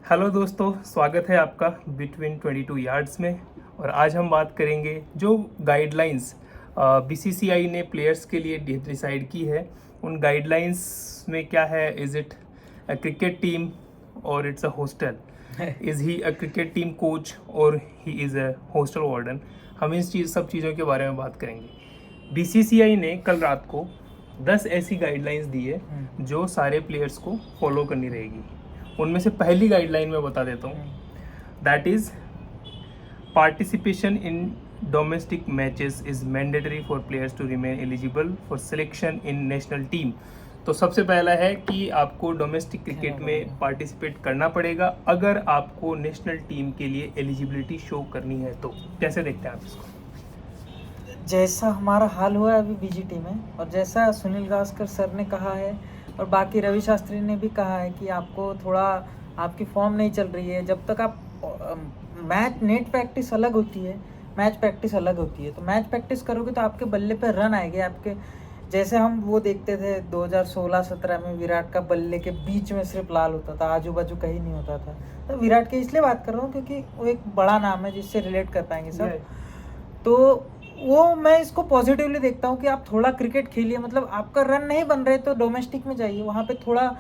Hello दोस्तों, स्वागत है आपका बिटवीन 22 यार्ड्स में। और आज हम बात करेंगे जो गाइडलाइंस बीसीसीआई ने प्लेयर्स के लिए डिसाइड की है। उन गाइडलाइंस में क्या है? Is it a cricket team और it's a hostel? Is he a cricket team coach और he is a hostel warden? हम इस सब चीज़ों के बारे में बात करेंगे। बीसीसीआई ने कल रात को 10 ऐसी गाइडलाइंस दी है जो सारे प्लेयर्स को फॉलो करनी रहेगी। उनमें से पहली गाइडलाइन मैं बता देता हूँ, that is participation in domestic matches is mandatory for players to remain eligible for selection in national team. तो सबसे पहला है कि आपको डोमेस्टिक क्रिकेट में पार्टिसिपेट करना पड़ेगा अगर आपको नेशनल टीम के लिए एलिजिबिलिटी शो करनी है। तो कैसे देखते हैं आप इसको? जैसा हमारा हाल हुआ है अभी बीजीटी में, और जैसा सुनील गावस्कर सर ने कहा है और बाकी रवि शास्त्री ने भी कहा है कि आपको थोड़ा आपकी फॉर्म नहीं चल रही है, जब तक आप मैच नेट प्रैक्टिस अलग होती है, मैच प्रैक्टिस अलग होती है। तो मैच प्रैक्टिस करोगे तो आपके बल्ले पे रन आएंगे आपके। जैसे हम वो देखते थे 2016-17 में, विराट का बल्ले के बीच में सिर्फ लाल होता था, आजू बाजू कहीं नहीं होता था। तो विराट की इसलिए बात कर रहा हूँ क्योंकि वो एक बड़ा नाम है जिससे रिलेट कर पाएंगे सब। तो वो मैं इसको पॉजिटिवली देखता हूँ कि आप थोड़ा क्रिकेट खेलिए, मतलब आपका रन नहीं बन रहे तो डोमेस्टिक में जाइए, वहाँ पे थोड़ा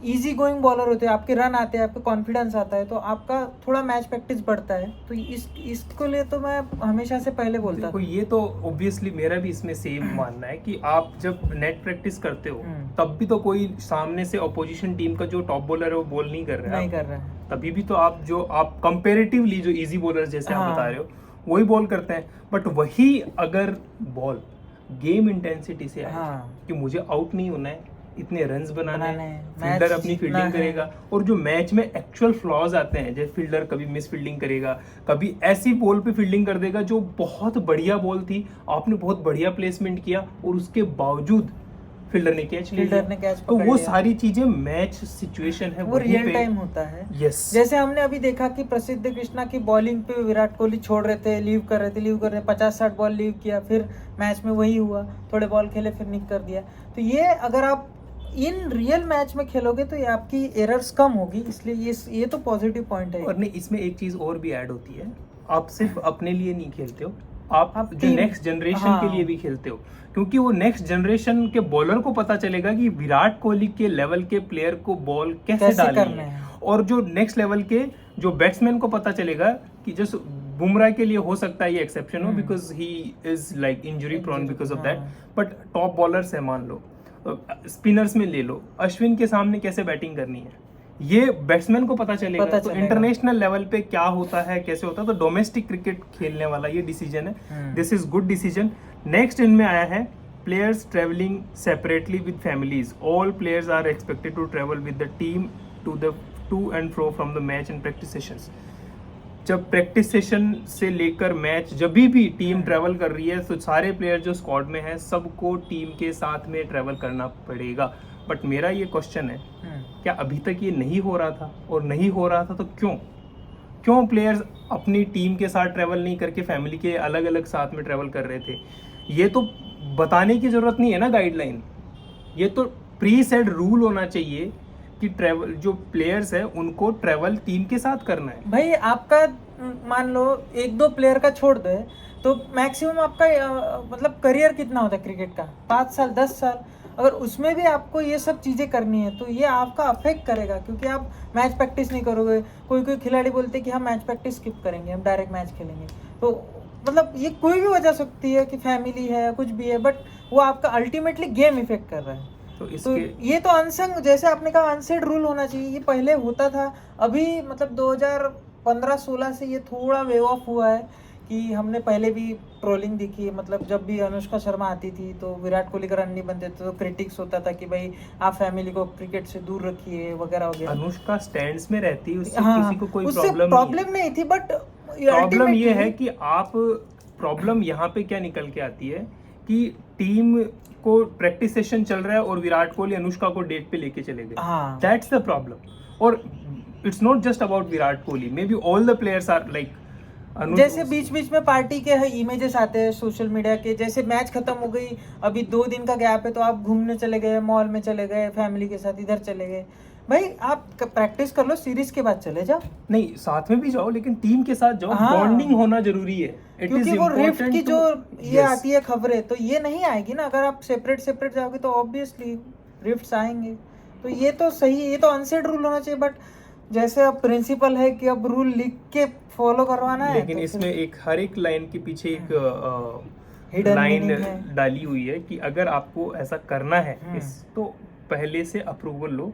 इजी गोइंग बॉलर होते हैं, आपके रन आते हैं, आपको कॉन्फिडेंस आता है, तो आपका थोड़ा मैच प्रैक्टिस बढ़ता है। तो इसको लिए तो मैं हमेशा से पहले बोलता था। ये तो ऑब्वियसली मेरा भी इसमें सेम मानना है कि आप जब नेट प्रैक्टिस करते हो तब भी तो कोई सामने से अपोजिशन टीम का जो टॉप बॉलर है वो बॉल नहीं कर रहा है, तभी भी तो आप कंपेरेटिवली जो इजी बॉलर जैसे आप बता रहे हो वही बॉल करते हैं। बट वही अगर बॉल गेम इंटेंसिटी से आए कि मुझे आउट नहीं होना है, इतने रन्स बनाने फील्डर अपनी फील्डिंग करेगा, और जो मैच में एक्चुअल फ्लॉज आते हैं, जैसे फील्डर कभी मिस फील्डिंग करेगा, कभी ऐसी बॉल पे फील्डिंग कर देगा जो बहुत बढ़िया बॉल थी, आपने बहुत बढ़िया प्लेसमेंट किया और उसके बावजूद फील्डर ने कैच तो वो सारी चीजें मैच सिचुएशन है, वो रियल टाइम होता है। जैसे हमने अभी देखा कि प्रसिद्ध कृष्णा की बॉलिंग पे विराट कोहली छोड़ रहे थे, लीव कर रहे 50-60 बॉल लीव किया, फिर मैच में वही हुआ, थोड़े बॉल खेले फिर निक कर दिया। तो ये अगर आप इन रियल मैच में खेलोगे तो ये आपकी एरर्स कम होगी, इसलिए ये तो पॉजिटिव पॉइंट है। और नहीं, इसमें एक चीज और भी ऐड होती है, आप सिर्फ अपने लिए नहीं खेलते हो, आप जो नेक्स्ट जनरेशन के लिए भी खेलते हो, क्योंकि वो नेक्स्ट जनरेशन के बॉलर को पता चलेगा कि विराट कोहली के लेवल के प्लेयर को बॉल कैसे डालनी है। और जो नेक्स्ट लेवल के जो बैट्समैन को पता चलेगा कि जैसे बुमराह के लिए हो सकता है ये एक्सेप्शन हो, because he is like injury prone because of that, but top bowlers है, मान लो स्पिनर्स में ले लो, अश्विन के सामने कैसे बैटिंग करनी है ये बैट्समैन को पता चलेगा। तो इंटरनेशनल लेवल पे क्या होता है, कैसे होता है, तो डोमेस्टिक क्रिकेट खेलने वाला ये डिसीजन है, this is good decision. Next इनमें आया है players travelling separately with families, all players are expected to travel with the team to and fro from the match and practice sessions. जब practice session से लेकर match जब भी team travel कर रही है तो सारे प्लेयर जो स्क्वाड में है सबको टीम के साथ में ट्रेवल करना पड़ेगा। बट मेरा ये क्वेश्चन है, क्या अभी तक ये नहीं हो रहा था? और नहीं हो रहा था तो क्यों प्लेयर्स अपनी टीम के साथ ट्रेवल नहीं करके फैमिली के अलग अलग साथ में ट्रेवल कर रहे थे? ये तो बताने की जरूरत नहीं है ना गाइडलाइन, ये तो प्री सेट रूल होना चाहिए कि ट्रेवल जो प्लेयर्स है उनको ट्रेवल टीम के साथ करना है। भाई आपका मान लो 1-2 प्लेयर का छोड़ दे तो मैक्सिमम आपका मतलब करियर कितना होता है क्रिकेट का, 5 साल 10 साल, अगर उसमें भी आपको ये सब चीज़ें करनी है तो ये आपका अफेक्ट करेगा, क्योंकि आप मैच प्रैक्टिस नहीं करोगे। कोई खिलाड़ी बोलते हैं कि हम मैच प्रैक्टिस स्किप करेंगे, हम डायरेक्ट मैच खेलेंगे। तो मतलब ये कोई भी वजह सकती है कि फैमिली है, कुछ भी है, बट वो आपका अल्टीमेटली गेम इफेक्ट कर रहा है। तो ये तो अनसंग, जैसे आपने कहा अनसेड रूल होना चाहिए, ये पहले होता था, अभी मतलब 2015-16 से ये थोड़ा वेव ऑफ हुआ है कि हमने पहले भी ट्रोलिंग देखी है। मतलब जब भी अनुष्का शर्मा आती थी तो विराट कोहली का रन नहीं बनते तो क्रिटिक्स होता था कि भाई आप फैमिली को क्रिकेट से दूर रखिए वगैरह वगैरह। अनुष्का स्टैंड्स में रहती है, उससे किसी को कोई प्रॉब्लम नहीं थी, बट प्रॉब्लम ये है कि आप प्रॉब्लम यहाँ पे क्या निकल के आती है कि टीम को प्रैक्टिस सेशन चल रहा है और विराट कोहली अनुष्का को डेट पे लेके चले गए, दैट्स द प्रॉब्लम। और it's not just about Virat Kohli, maybe all the players are like, जैसे बीच बीच में पार्टी के इमेजेस आते हैं सोशल मीडिया के, जैसे मैच खत्म हो गई, अभी 2 दिन का गैप है तो आप घूमने चले गए, मॉल में चले गए, फैमिली के साथ इधर चले गए, भाई आप प्रैक्टिस कर लो, सीरीज के बाद चले जाओ। नहीं, साथ में भी जाओ, लेकिन टीम के साथ जाओ। हाँ। बॉन्डिंग होना जरूरी है। It is क्योंकि वो रिफ्ट important की to- जो ये Yes. आती है खबरें, तो ये नहीं आएगी ना अगर आप सेपरेट सेपरेट जाओगे, तो ऑब्वियसली रिफ्ट्स आएंगे। तो ये तो सही है, ये तो अनसेड रूल होना चाहिए, बट जैसे अब प्रिंसिपल है कि अब रूल लिख के फॉलो करवाना है, लेकिन तो इसमें एक हर एक लाइन के पीछे एक Hidden लाइन meaning है। डाली हुई है कि अगर आपको ऐसा करना है इस, तो पहले से अप्रूवल लो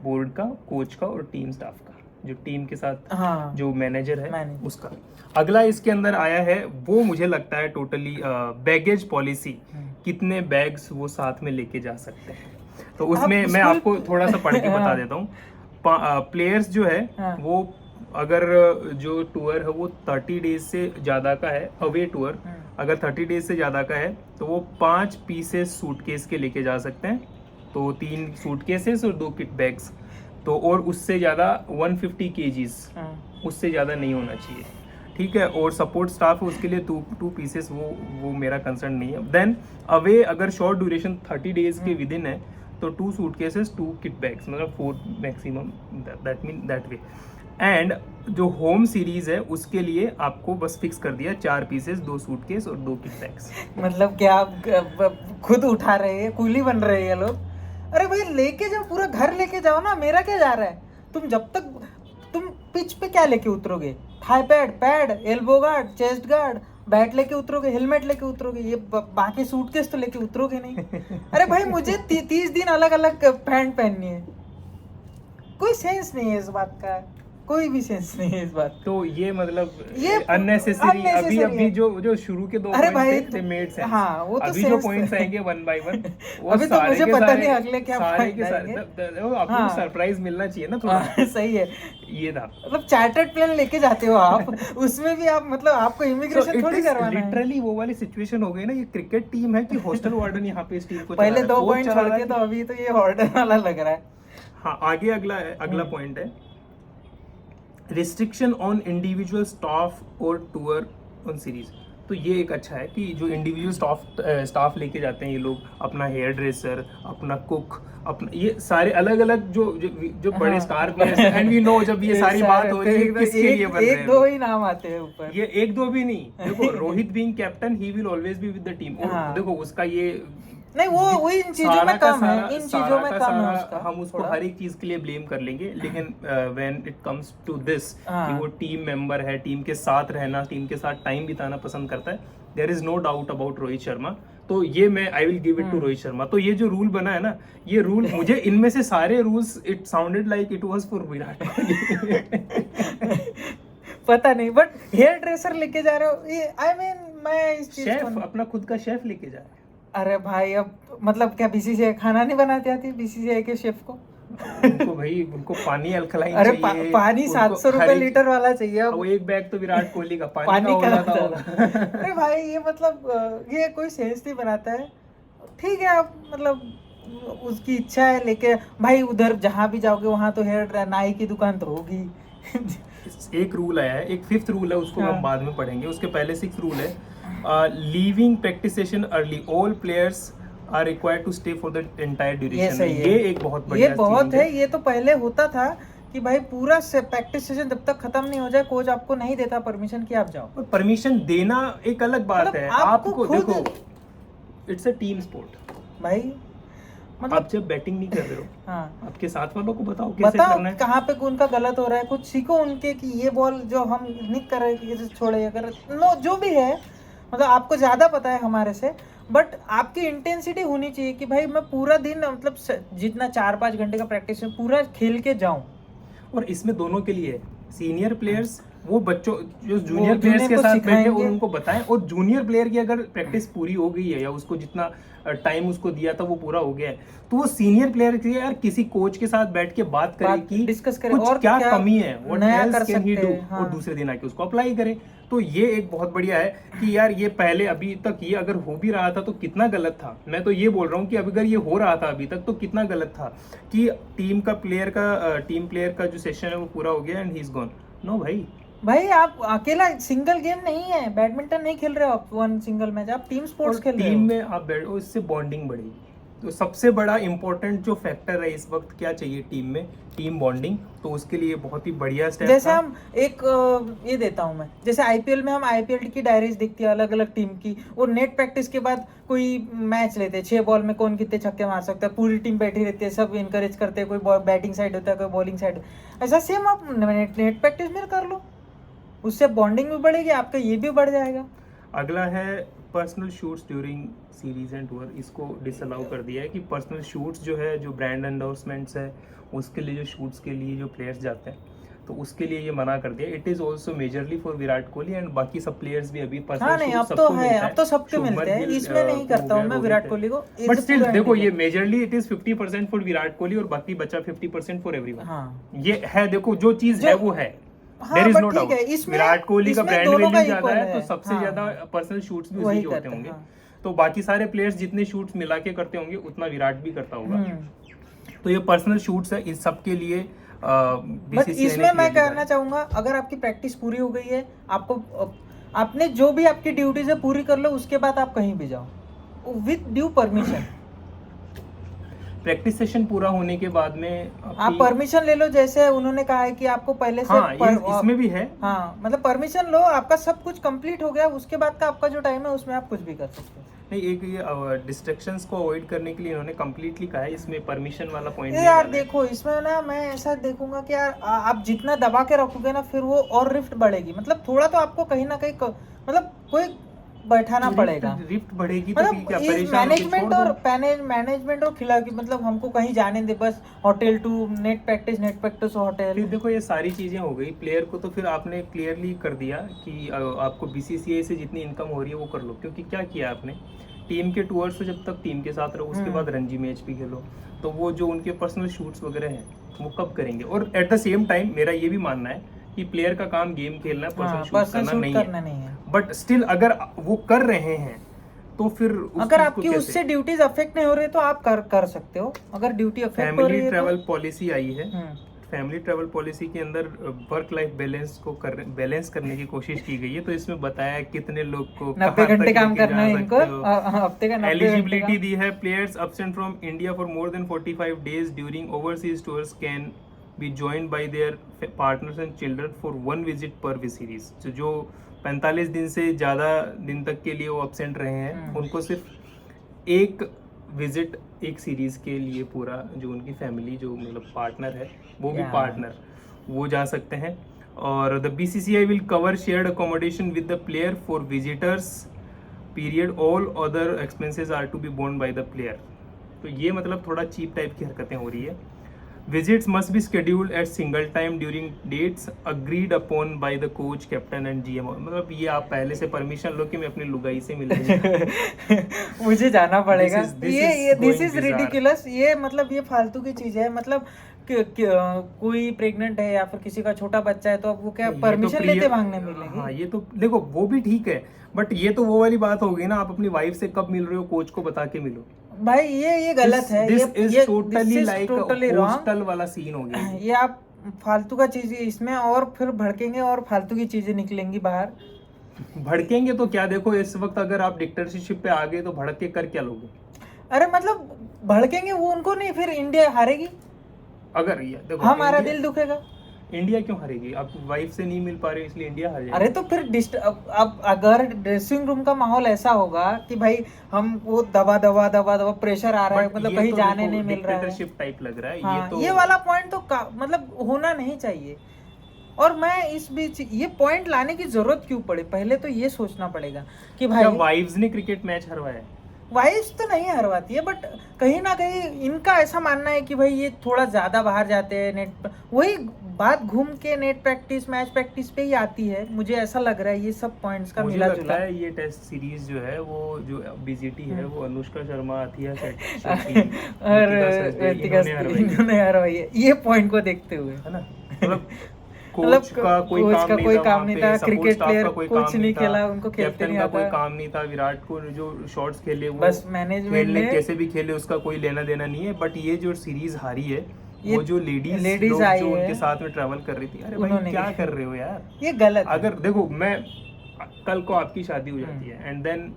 बोर्ड का, कोच का और टीम स्टाफ का, जो टीम के साथ हाँ जो मैनेजर है Manager। उसका। अगला इसके अंदर आया है, वो मुझे लगता है टोटली बैगेज पॉलिसी, कितने बैग्स वो साथ में लेके जा सकते हैं। तो उसमें मैं स्कूल- आपको थोड़ा सा पढ़ के बता हाँ। देता हूँ। प्लेयर्स जो है हाँ। वो, अगर जो टूर है वो 30 डेज से ज़्यादा का है, अवे टूर अगर 30 डेज से ज़्यादा का है, तो वो 5 पीसेस सूटकेस के लेके जा सकते हैं। तो 3 सूटकेसेस और 2 किट बैग्स। तो और उससे ज़्यादा 150 kgs, उससे ज़्यादा नहीं होना चाहिए, ठीक है। और सपोर्ट स्टाफ है उसके लिए 2 पीसेस, वो मेरा कंसर्न नहीं है। देन अवे अगर शॉर्ट ड्यूरेशन 30 डेज के विद इन है, तो 2 सूटकेसेस 2 किट बैग्स, मतलब 4 maximum, that mean that way. And जो होम सीरीज है उसके लिए आपको बस फिक्स कर दिया 4 पीसेस, 2 सूटकेस और 2 किट बैग्स। मतलब क्या आप खुद उठा रहे हैं, कूली बन रहे हैं ये लोग? अरे भाई लेके जाओ, पूरा घर लेके जाओ ना, मेरा क्या जा रहा है? तुम जब तक तुम पिच पे क्या लेके उतरोगे? Thigh pad, pad, elbow guard, chest guard, bat लेके उतरोगे, हेलमेट लेके उतरोगे, ये बाकी सूटकेस तो लेके उतरोगे नहीं। अरे भाई मुझे 30 दिन अलग अलग पैंट पहननी है, कोई सेंस नहीं है इस बात का, कोई भी सेंस नहीं है इस बात। तो ये मतलब ये अननेसेसरी unnecessary अभी है। जो शुरू के 2 अरे भाई, पॉइंट्स थे मेड सेंस। हाँ, वो तो अभी जो sense पॉइंट्स है। आएंगे 1 by 1, वो अभी तो सारे मुझे के पता सारे- नहीं अगले क्या सारे point के सारे आएंगे। वो आपको हाँ। सरप्राइज मिलना चाहिए ना थोड़ा। हाँ, सही है। ये था। मतलब चार्टर्ड प्लेन लेके जाते हो आप, उसमें भी आप मतलब आपको इमिग्रेशन थोड़ी करवाना है। लिटरली वो वाली सिचुएशन हो गई ना, ये क्रिकेट टीम है कि हॉस्टल वार्डन यहाँ पे इस टीम को चला पहले रहा है। 2 कोच पॉइंट चला छोड़ रहा के, है तो अभी तो ये हॉर्डन वाला लग रहा है। हाँ, आगे अगला पॉइंट है, रिस्ट्रिक्शन ऑन इंडिविजुअल स्टाफ और टूर ऑन सीरीज। तो ये एक अच्छा है कि जो इंडिविजुअल स्टाफ लेके जाते हैं ये लोग, अपना हेयर ड्रेसर, अपना कुक, अपना ये सारे अलग अलग जो बड़े हाँ। स्टार प्लेयर्स हैं, एंड वी नो जब ये सारी बात हो रही है किसके लिए बन रहे हैं एक दो ही नाम आते हैं ऊपर। ये 1-2 भी नहीं। देखो Rohit being captain, he will always be with the team. हाँ। देखो उसका ये नहीं, वो इन चीजों सारा में का कम है, सारा- इन सारा चीजों में का कम है सारा उसका, हम उसको थोड़ा। हर एक चीज के लिए ब्लेम कर लेंगे, लेकिन when it comes to this हाँ। कि वो टीम मेंबर है, टीम के साथ रहना, टीम के साथ टाइम बिताना पसंद करता है, there is no doubt about Rohit Sharma. तो ये मैं I will give it to Rohit Sharma. तो ये जो रूल बना है ना, ये रूल मुझे इनमें से सारे rules it sounded like it was for Virat Kohli. पता नहीं, बट हेयर ड्रेसर लेके जा रहे हो, ये आई मीन मैं इस चीज शेफ को, अपना खुद का शेफ लेके जा रहा है। अरे भाई अब मतलब क्या बीसीसीआई खाना नहीं बनाती आती बीसीसीआई के शेफ को? उनको भाई उनको पानी अल्कलाइन अरे चाहिए, पानी उनको 700 रुपए हर एक- लीटर वाला चाहिए अब। वो एक बैग तो विराट कोहली का पानी पानी का हो का जाता होता होगा। अरे भाई ये मतलब ये कोई सेंस नहीं बनाता है। ठीक है, आप मतलब उसकी इच्छा है लेके, भाई उधर जहाँ भी जाओगे वहाँ तो हेयर नाई की दुकान तो होगी। एक रूल आया है, एक 5th रूल है, उसको हाँ। हम बाद में पढ़ेंगे। उसके पहले 6th रूल है, leaving practice session early, all players are required to stay for the entire ये ड्यूरेशन। सही है, ये एक बहुत बढ़िया ये बहुत चीज है। ये तो पहले होता था कि भाई पूरा प्रैक्टिस सेशन जब तक खत्म नहीं हो जाए कोच आपको नहीं देता परमिशन कि आप जाओ। और परमिशन देना एक अलग बात मतलब है। आपको आपको खुद- देखो, इट्स अ टीम स्पोर्ट। भाई आप मतलब जब बैटिंग नहीं कर रहे हो, हाँ, आपके साथ वालों को बताओ कैसे बताओ करना है। कहाँ पे उनका गलत हो रहा है, कुछ सीखो उनके कि ये बॉल जो हम नहीं कर रहे ये छोड़े, अगर नो जो भी है, मतलब आपको ज्यादा पता है हमारे से, बट आपकी इंटेंसिटी होनी चाहिए कि भाई मैं पूरा दिन मतलब जितना 4-5 घंटे का प्रैक्टिस है पूरा खेल के जाऊं। और इसमें दोनों के लिए सीनियर प्लेयर्स, वो बच्चों जो जूनियर वो प्लेयर्स junior के को साथ बैठे और सिखाएंगे। उनको बताएं, और जूनियर प्लेयर की अगर प्रैक्टिस पूरी हो गई है या उसको जितना टाइम उसको दिया था वो पूरा हो गया है, तो वो सीनियर प्लेयर के यार किसी कोच के साथ बैठ के बात करे कि डिस्कस करें कुछ और क्या कमी है, व्हाट नया एल्स कर कैन ही सकते डू, हैं। हाँ। और दूसरे दिन आके उसको अप्लाई करे। तो ये एक बहुत बढ़िया है कि यार ये पहले अभी तक ये अगर हो भी रहा था तो कितना गलत था। मैं तो ये बोल रहा हूँ कि अगर ये हो रहा था अभी तक तो कितना गलत था कि टीम प्लेयर का जो सेशन है वो पूरा हो गया and he is gone. No भाई आप अकेला सिंगल गेम नहीं है, बैडमिंटन नहीं खेल रहे हो आप वन सिंगल मैच, आप टीम स्पोर्ट्स खेल रहे टीम हो। में आप बैठो, इससे बॉन्डिंग बढ़ेगी। तो सबसे बड़ा इम्पोर्टेंट जो फैक्टर है इस वक्त क्या चाहिए टीम में, टीम बॉन्डिंग। तो उसके लिए बहुत ही बढ़िया स्टेप जैसे था। हम एक ये देता हूँ मैं, जैसे आईपीएल में हम आईपीएल की डायरीज दिखती है अलग अलग टीम की, और नेट प्रैक्टिस के बाद कोई मैच लेते हैं 6 बॉल में कौन कितने छक्के मार सकता है, पूरी टीम बैठी रहती है, सब इनकरेज करते हैं, कोई बैटिंग साइड होता है कोई बॉलिंग साइड। ऐसा सेम आप नेट प्रैक्टिस में कर लो, उससे बॉन्डिंग भी बढ़ेगी, आपका ये भी बढ़ जाएगा। अगला है personal shoots during series and tour. इसको डिसअलाउ कर दिया है कि पर्सनल शूट्स जो है, जो ब्रांड एंडोर्समेंट्स है उसके लिए, जो शूट्स के लिए जो प्लेयर्स जाते हैं तो उसके लिए ये मना कर दिया। It is also majorly for Virat Kohli and बाकी सब प्लेयर्स भी अभी पर्सनल हाँ नहीं, शूट अब तो सबको है, मिलता अब तो सबके शुभमन मिलते हैं, गिल, इसमें नहीं करता हूँ मैं विराट कोहली को। बट स्टिल देखो ये majorly it is 50% for Virat Kohli और बाकी बचा 50% फॉर एवरीवन। हाँ ये है, देखो जो चीज है वो है, there is no doubt. Virat Kohli का ब्रांड वैल्यू ज्यादा है तो सबसे ज्यादा पर्सनल शूट्स भी उसी के होते होंगे। तो बाकी सारे प्लेयर्स जितने शूट्स मिला के करते होंगे उतना विराट भी करता होगा। तो ये पर्सनल शूट्स है, इस सब के लिए बट इसमें मैं कहना चाहूंगा, अगर आपकी प्रैक्टिस पूरी हो गई है, आपको आपने जो भी आपकी ड्यूटीज है पूरी कर लो, उसके बाद आप कहीं भी जाओ with due permission. Practice session पूरा होने के बाद में आप परमिशन ले लो, जैसे उन्होंने कहा है कि आपको पहले से इसमें भी है। हाँ मतलब परमिशन लो, आपका सब कुछ कंप्लीट हो गया, उसके बाद का आपका जो टाइम है उसमें आप कुछ भी कर सकते हो। नहीं, एक ये डिस्ट्रैक्शंस को अवॉइड करने के लिए इन्होंने कंप्लीटली कहा है, इसमें परमिशन वाला पॉइंट यार देखो इसमें ना मैं ऐसा देखूंगा कि यार आप जितना दबा के रखोगे ना फिर वो और रिफ्ट बढ़ेगी। मतलब थोड़ा तो आपको कहीं ना कहीं मतलब कोई बैठाना पड़ेगा, रिफ्ट बढ़ेगी तो मतलब क्या मैनेजमेंट और खिलाड़ी, मतलब हमको कहीं जाने दे, बस hotel to net practice hotel. फिर देखो ये सारी चीजें हो गई प्लेयर को, तो फिर आपने क्लियरली कर दिया कि आपको बीसीसीआई से जितनी इनकम हो रही है वो कर लो। क्योंकि क्या किया आपने, टीम के टूर्स जब तक टीम के साथ रहो उसके बाद रणजी मैच भी खेलो, तो वो जो उनके पर्सनल शूट्स वगैरह हैं वो कब करेंगे। और एट द सेम टाइम मेरा ये भी मानना है कि प्लेयर का काम गेम खेलना, पर्सनल शूट करना नहीं है। बट स्टिल अगर वो कर रहे हैं तो फिर अगर आपकी उससे ड्यूटीज अफेक्ट नहीं हो रही तो आप कर सकते हो। अगर ड्यूटी अफेक्ट हो रही है, फैमिली ट्रैवल पॉलिसी आई है, फैमिली ट्रैवल पॉलिसी के अंदर वर्क लाइफ बैलेंस को बैलेंस करने की कोशिश की गई है। तो इसमें बताया कितने लोग को 90 घंटे काम करना है इनको, हफ्ते का 90 एलिजिबिलिटी दी है। Players absent from India for more than 45 days during overseas tours can be joined by there partners and children for 1 visit पर सीरीज। तो जो 45 दिन से ज़्यादा दिन तक के लिए वो एब्सेंट रहे हैं उनको सिर्फ एक विजिट एक सीरीज के लिए पूरा, जो उनकी फैमिली जो मतलब पार्टनर है वो भी पार्टनर वो जा सकते हैं। और the BCCI will cover shared accommodation with the player for visitors period, all other expenses are to be borne by the player. तो ये मतलब थोड़ा चीप टाइप की हरकतें हो रही है। Visits must be scheduled at single time during dates agreed upon by the coach, captain and GM। मतलब ये आप पहले से परमिशन लो कि मैं अपनी लुगाई से मिलूंगा मुझे जाना पड़ेगा। ये दिस इज रिडिकुलस। ये मतलब ये फालतू की चीज है। मतलब कोई प्रेग्नेंट है या फिर किसी का छोटा बच्चा है तो अब वो क्या परमिशन लेते मांगने मिलेंगे। हाँ ये तो देखो वो भी ठीक है, बट ये तो वो वाली बात हो गई ना, आप अपनी वाइफ से कब मिल रहे हो कोच को बता के मिलो भाई, ये गलत है। ये टोटली लाइक हॉस्टल वाला सीन हो गया। ये आप फालतू का चीज इसमें और फिर भड़केंगे और फालतू की चीजें निकलेंगी बाहर। भड़केंगे तो क्या, देखो इस वक्त अगर आप डिक्टेटरशिप पे आ गए तो भड़क के कर क्या लोगे। अरे मतलब भड़केंगे वो उनको नहीं, फिर इंडिया हारेगी। अगर ये देखो हमारा दिल दुखेगा। इंडिया क्यों हारेगी, आप वाइफ से नहीं मिल पा रहे इसलिए इंडिया हार जाएगी। अरे तो फिर अब अगर ड्रेसिंग रूम का माहौल ऐसा होगा कि भाई हम वो दबा प्रेशर आ रहा है, मतलब कहीं तो जाने नहीं मिल रहा है, डिक्टेटरशिप टाइप लग रहा है। हाँ, ये वाला पॉइंट तो मतलब होना नहीं चाहिए। और मैं इस बीच ये पॉइंट लाने की जरूरत क्यों पड़े, पहले तो ये सोचना पड़ेगा कि भाई वाइव्स ने क्रिकेट मैच हरवाया। वाइव्स तो नहीं हरवाती है, बट कहीं ना कहीं इनका ऐसा मानना है कि भाई ये थोड़ा ज्यादा बाहर जाते हैं, नेट वही बात घूम के नेट प्रैक्टिस मैच प्रैक्टिस पे ही आती है। मुझे ऐसा लग रहा है ये सब पॉइंट्स का मिला जुला है। ये टेस्ट सीरीज जो है वो जो बीजीटी है वो अनुष्का शर्मा, अथिया इन्होंने हरवाई है, ये पॉइंट को देखते हुए, है ना। कोच का कोई काम नहीं था, क्रिकेट प्लेयर कुछ नहीं खेला, उनको खेलते नहीं आता, कोई काम नहीं था। विराट को जो शॉट्स खेले वो बस मैनेजमेंट ने कैसे भी खेले उसका कोई लेना देना नहीं है। बट ये जो सीरीज हारी है वो जो लेडीज आई जो उनके साथ में ट्रैवल कर रही थी, अरे भाई क्या कर रहे हो यार, ये गलत। अगर देखो मैं कल को आपकी शादी हो जाती है and then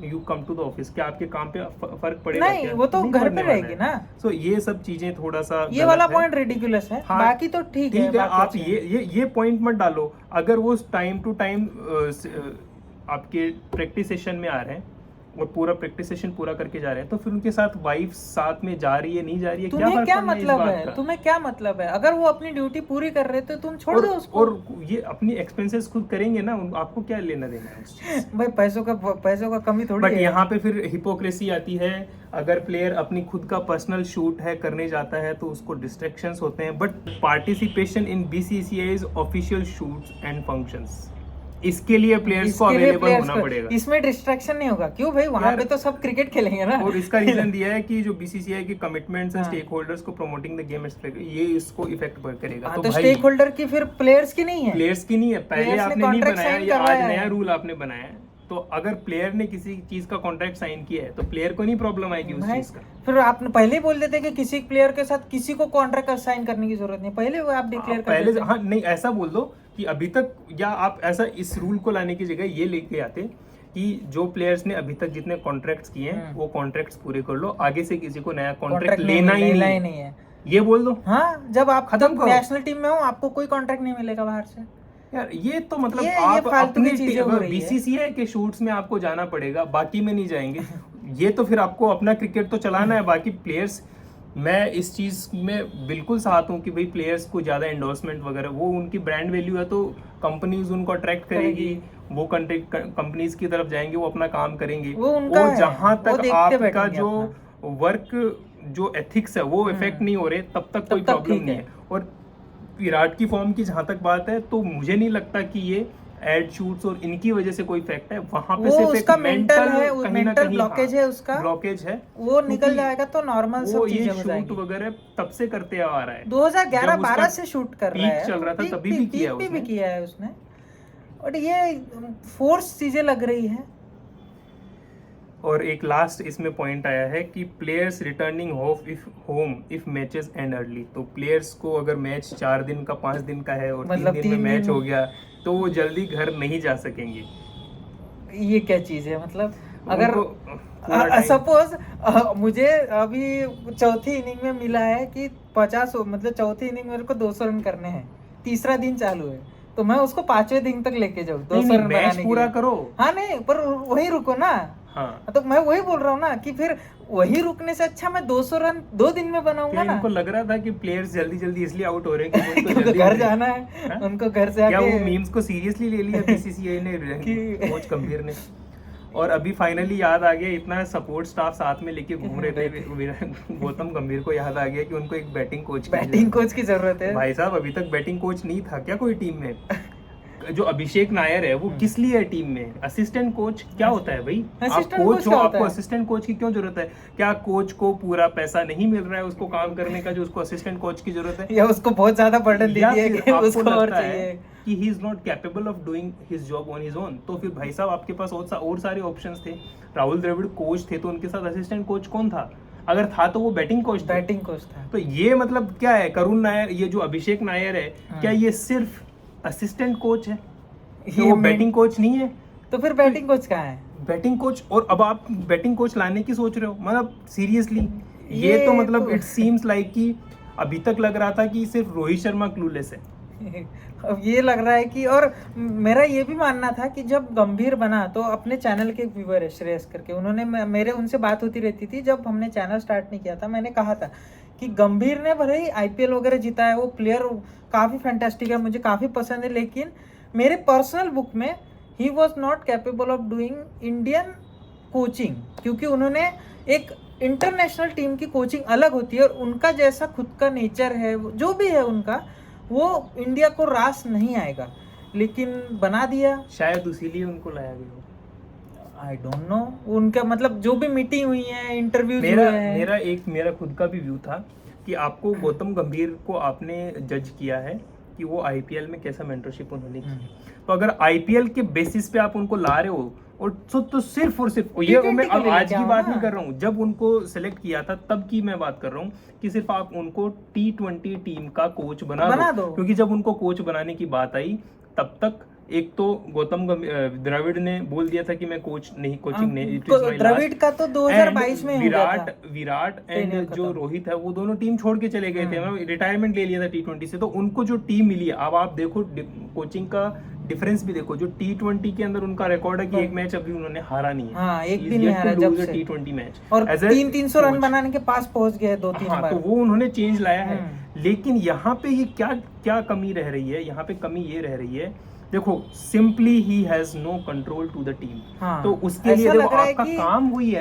you come to the office, क्या आपके काम पे फर्क पड़ेगा? नहीं, क्या? वो तो नहीं घर पड़ने पे वाला रहेगी है। ना। सो ये सब चीजें थोड़ा सा ये गलत वाला है। पॉइंट रिडिकुलस है, हाँ, बाकी तो ठीक है। बाकी आप अच्छे हैं। ये पॉइंट मत डालो। अगर वो टाइम टू टाइम आपके प्रैक्टिस सेशन में आ रहे हैं और पूरा प्रैक्टिस सेशन पूरा करके जा रहे हैं, तो फिर उनके साथ वाइफ साथ में जा रही है नहीं जा रही है, क्या तुम्हें फर्क क्या पड़ना है इस मतलब बात है? का? तुम्हें क्या मतलब है? अगर वो अपनी ड्यूटी पूरी कर रहे तो तुम छोड़ दो उसको। और ये अपनी एक्सपेंसेस खुद करेंगे ना, आपको क्या लेना देना है उस चीज से? भाई पैसों का कमी थोड़ी बट है। यहाँ पे फिर हिपोक्रेसी आती है। अगर प्लेयर अपनी खुद का पर्सनल शूट है करने जाता है तो उसको डिस्ट्रैक्शंस होते हैं, but participation in BCCI's official shoots and functions, इसके लिए प्लेयर्स को इसके लिए अवेलेबल players होना को- पड़ेगा। इसमें डिस्ट्रैक्शन नहीं होगा। क्यों भाई, वहां यार- पे तो सब क्रिकेट खेलेंगे ना। और इसका रीजन दिया है कि जो बीसीसीआई के कमिटमेंट्स हैं हाँ। स्टेक होल्डर्स को प्रमोटिंग द गेम, ये इसको इफेक्ट करेगा। हाँ, तो तो भाई स्टेक होल्डर की फिर प्लेयर्स की नहीं है। प्लेयर्स की नहीं है, पहले Players ने आपने नहीं contract बनाया, sign ये आज करवाया नया है। रूल आपने बनाया है। तो अगर प्लेयर ने किसी चीज का कॉन्ट्रैक्ट साइन किया है तो प्लेयर को नहीं प्रॉब्लम आएगी उस भाई, चीज का। फिर आपने पहले ही बोल देते कि किसी प्लेयर के साथ किसी को कॉन्ट्रैक्ट साइन करने की जरूरत नहीं, पहले वो आप डिक्लेयर कर पहले देते। हाँ नहीं, ऐसा बोल दो कि अभी तक, या आप ऐसा इस रूल को लाने की जगह ये लेके आते कि जो प्लेयर्स ने अभी तक जितने कॉन्ट्रैक्ट्स किए हैं वो कॉन्ट्रैक्ट्स पूरे कर लो, आगे से किसी को नया कॉन्ट्रैक्ट लेना ही नहीं है, ये बोल दो। हाँ, जब आप खत्म करो। नेशनल टीम में हो आपको कोई कॉन्ट्रैक्ट नहीं मिलेगा बाहर से। यार ये तो मतलब ये आप फालतू की अपने चीजें हो रही है। बीसीसीआई के शूट्स में आपको जाना पड़ेगा, बाकी में नहीं जाएंगे। ये तो फिर आपको अपना क्रिकेट तो चलाना है, बाकी प्लेयर्स, मैं इस चीज में बिल्कुल साथ हूँ कि भाई प्लेयर्स को ज्यादा एंडोर्समेंट वगैरह, वो उनकी ब्रांड वैल्यू है तो कंपनीज उनको अट्रैक्ट करेगी, वो कंपनीज की तरफ जाएंगे, वो अपना काम करेंगे। वो उनका है, जहां वो तक देखते आपका बैठेंगे जो वर्क जो एथिक्स है वो इफेक्ट नहीं हो रहे, तब तक कोई तक प्रॉब्लम ठीक नहीं है। और विराट की फॉर्म की जहां तक बात है तो मुझे नहीं लगता कि ये एड शूट्स और इनकी वजह से कोई इफेक्ट है। वहां पे वो सिर्फ उसका एक मेंटल है, कहीं ना मेंटल कहीं ब्लॉकेज है उसका, ब्लॉकेज है, वो निकल क्योंकि जाएगा तो नॉर्मल वो सब ये चीजें हो शूट जाएंगी। वगैरह तब से करते आ रहा है, 2011-12 से शूट कर रहा है, पीक चल रहा था तभी भी किया भी उसने। किया है उसने। और ये फोर्स चीजें लग रही है। और एक लास्ट इसमें पॉइंट आया है कि players returning home if matches and early, तो प्लेयर्स को अगर मैच 4 दिन का 5 दिन का है और मतलब 3 दिन में 3 मैच दिन हो गया तो वो जल्दी घर नहीं जा सकेंगे। ये क्या चीज है? मतलब अगर उनको पूरा time- सपोज मुझे अभी चौथी इनिंग में मिला है कि 50, मतलब चौथी इनिंग मेरे को 200 रन करने हैं, तीसरा दिन चालू है, तो मैं उसको 5वें दिन तक लेके जाऊँ 200 रन मैच बनाने के पूरा लिए। करो। हाँ नहीं, पर वही रुको ना। हाँ, तो मैं वही बोल रहा हूँ ना कि फिर वही रुकने से अच्छा मैं 200 रन 2 दिन में बनाऊंगा क्या ना। इनको लग रहा था कि प्लेयर्स जल्दी जल्दी इसलिए आउट हो रहे हैं कि उनको उनको जल्दी घर जाना है, हाँ? उनको घर से क्या वो आके मीम्स को सीरियसली ले लिया बीसीसीआई ने, कि- कोच गंभीर ने? और अभी फाइनली याद आ गया, इतना सपोर्ट स्टाफ साथ में लेके घूम रहे थे गौतम गंभीर को याद आ गया कि उनको एक बैटिंग कोच की जरूरत है। भाई साहब अभी तक बैटिंग कोच नहीं था क्या कोई टीम में? जो अभिषेक नायर है वो किस लिए है टीम में? असिस्टेंट कोच क्या होता है भाई? आप Assistant कोच coach हो, क्या होता आपको है? असिस्टेंट कोच की क्यों जरूरत है? क्या कोच को पूरा पैसा नहीं मिल रहा है उसको काम करने का जो उसको असिस्टेंट कोच की जरूरत है? या उसको बहुत ज्यादा बर्डन दे या दिया फिर कि आपको उसको और लगता है चाहिए। कि he is not capable of doing his job on his own, तो फिर भाई साहब आपके पास और सारे ऑप्शंस थे। राहुल द्रविड़ कोच थे तो उनके साथ असिस्टेंट कोच कौन था? अगर था तो वो बैटिंग कोच था। बैटिंग कोच था। तो ये मतलब क्या है? करुण नायर, ये जो अभिषेक नायर है, क्या ये सिर्फ असिस्टेंट कोच है? ये वो main- बैटिंग कोच नहीं है? तो फिर बैटिंग कोच कहाँ है? बैटिंग कोच, और अब आप बैटिंग कोच लाने की सोच रहे हो? मतलब सीरियसली ये ये तो मतलब तो- इट सीम्स लाइक कि अभी तक लग रहा था कि सिर्फ रोहित शर्मा क्लूलेस है। अब ये लग रहा है कि, और मेरा ये भी मानना था कि जब गंभीर बना तो अपने चैनल के व्यूअर है श्रेयस करके, उन्होंने मेरे उनसे बात होती रहती थी जब हमने चैनल स्टार्ट नहीं किया था, मैंने कहा था कि गंभीर ने भले ही आईपीएल वगैरह जीता है, वो प्लेयर काफ़ी फैंटास्टिक है, मुझे काफ़ी पसंद है, लेकिन मेरे पर्सनल बुक में he was not capable of doing Indian coaching, क्योंकि उन्होंने एक इंटरनेशनल टीम की कोचिंग अलग होती है और उनका जैसा खुद का नेचर है, जो भी है उनका, वो इंडिया को रास नहीं आएगा, लेकिन बना दिया। शायद इसीलिए उनको लाया गया। आई डोंट नो, उनका मतलब जो भी मीटिंग हुई है, इंटरव्यूज हुए हैं। मेरा खुद का भी व्यू था कि आपको गौतम गंभीर को आपने जज किया है कि वो आईपीएल में कैसा मेंटरशिप उन्होंने की, तो अगर आईपीएल के बेसिस पे आप उनको ला रहे हो और तो सिर्फ और सिर्फ ये, मैं अब आज की बात नहीं कर रहा हूँ, जब उनको सेलेक्ट किया था तब की मैं बात कर रहा हूँ कि सिर्फ आप उनको T20 टीम का कोच बना दो, क्योंकि जब उनको कोच बनाने की बात आई तब तक एक तो गौतम द्रविड़ ने बोल दिया था कि मैं कोच नहीं, कोचिंग नहीं, it is my last. Dravid का तो 2022 में हो गया था। विराट Tenure एंड जो खत्म। रोहित है वो दोनों टीम छोड़ के चले गए थे, रिटायरमेंट ले लिया था T20 से, तो उनको जो टीम मिली है, अब आप देखो कोचिंग का डिफरेंस भी देखो, जो T20 के अंदर उनका रिकॉर्ड है कि एक मैच अभी उन्होंने हारा नहीं है। हाँ, एक भी नहीं हारा जब से T20 मैच, और 300 रन बनाने के पास पहुंच गए 2-3 हाँ, बार। तो वो उन्होंने चेंज लाया है। लेकिन यहाँ पे ये क्या क्या कमी रह रही है, यहाँ पे कमी ये रह रही है, देखो simply he has no control to the team. हाँ, तो उसके लिए देखो आपका काम हुई है ना